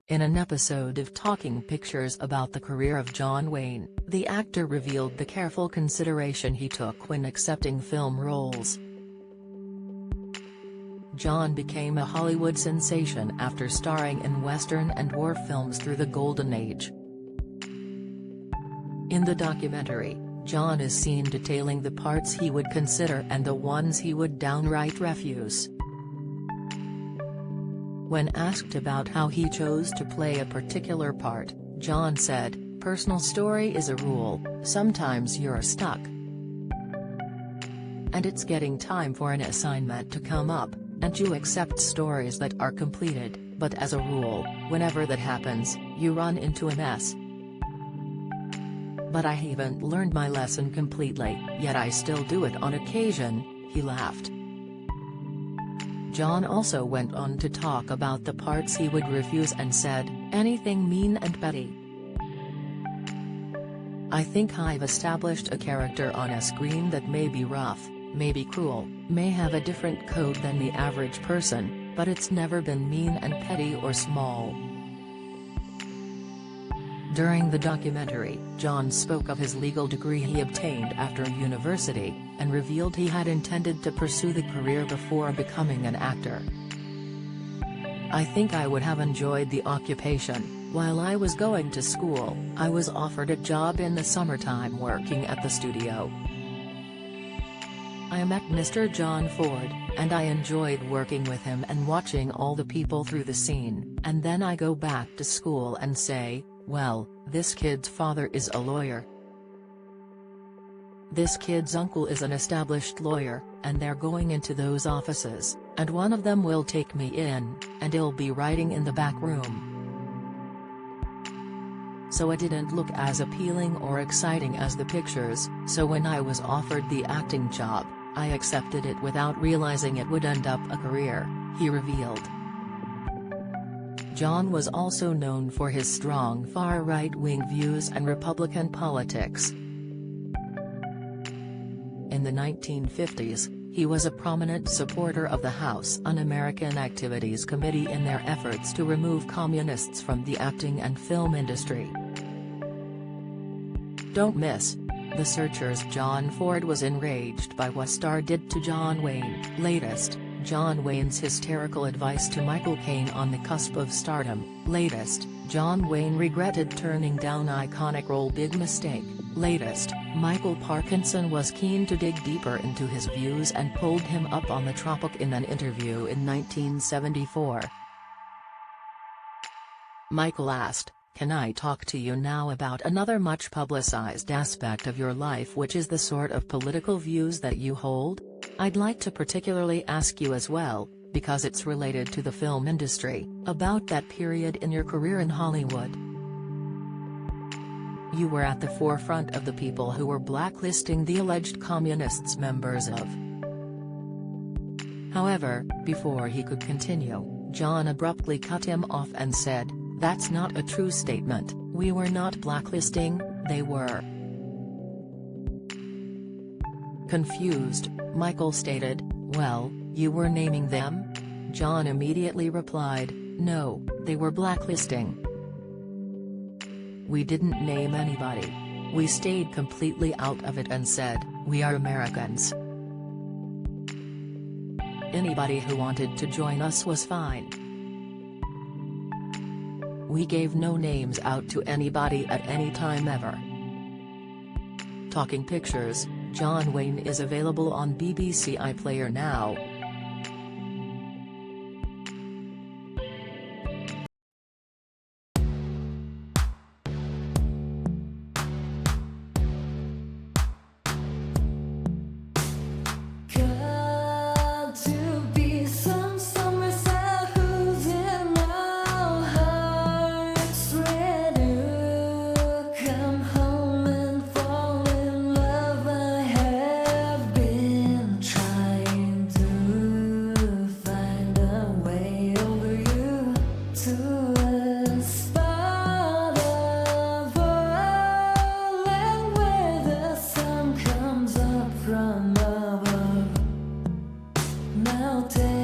In an episode of Talking Pictures about the career of John Wayne, the actor revealed the careful consideration he took when accepting film roles. John became a Hollywood sensation after starring in Western and war films through the Golden Age. In the documentary, John is seen detailing the parts he would consider and the ones he would downright refuse. When asked about how he chose to play a particular part, John said, "Personal story is a rule, sometimes you're stuck. And it's getting time for an assignment to come up, and you accept stories that are completed, but as a rule, whenever that happens, you run into a mess. But I haven't learned my lesson completely, yet I still do it on occasion," he laughed. John also went on to talk about the parts he would refuse and said, "Anything mean and petty. I think I've established a character on a screen that may be rough, may be cruel, may have a different code than the average person, but it's never been mean and petty or small." During the documentary, John spoke of his legal degree he obtained after university, and revealed he had intended to pursue the career before becoming an actor. "I think I would have enjoyed the occupation. While I was going to school, I was offered a job in the summertime working at the studio. I met Mr. John Ford, and I enjoyed working with him and watching all the people through the scene, and then I go back to school and say, well, this kid's father is a lawyer. This kid's uncle is an established lawyer, and they're going into those offices, and one of them will take me in, and he'll be writing in the back room. So it didn't look as appealing or exciting as the pictures, so when I was offered the acting job, I accepted it without realizing it would end up a career," he revealed. John was also known for his strong far-right-wing views and Republican politics. In the 1950s, he was a prominent supporter of the House Un-American Activities Committee in their efforts to remove communists from the acting and film industry. Don't miss. The Searchers. John Ford was enraged by what star did to John Wayne. Latest, John Wayne's hysterical advice to Michael Caine on the cusp of stardom. Latest, John Wayne regretted turning down iconic role. Big mistake. Latest, Michael Parkinson was keen to dig deeper into his views and pulled him up on the topic in an interview in 1974. Michael asked, "Can I talk to you now about another much publicized aspect of your life, which is the sort of political views that you hold? I'd like to particularly ask you as well, because it's related to the film industry, about that period in your career in Hollywood. You were at the forefront of the people who were blacklisting the alleged communists members of." However, before he could continue, John abruptly cut him off and said, "That's not a true statement. We were not blacklisting, they were." Confused, Michael stated, "Well, you were naming them?" John immediately replied, "No, they were blacklisting. We didn't name anybody. We stayed completely out of it and said, we are Americans. Anybody who wanted to join us was fine. We gave no names out to anybody at any time ever." Talking Pictures, John Wayne is available on BBC iPlayer now. Now take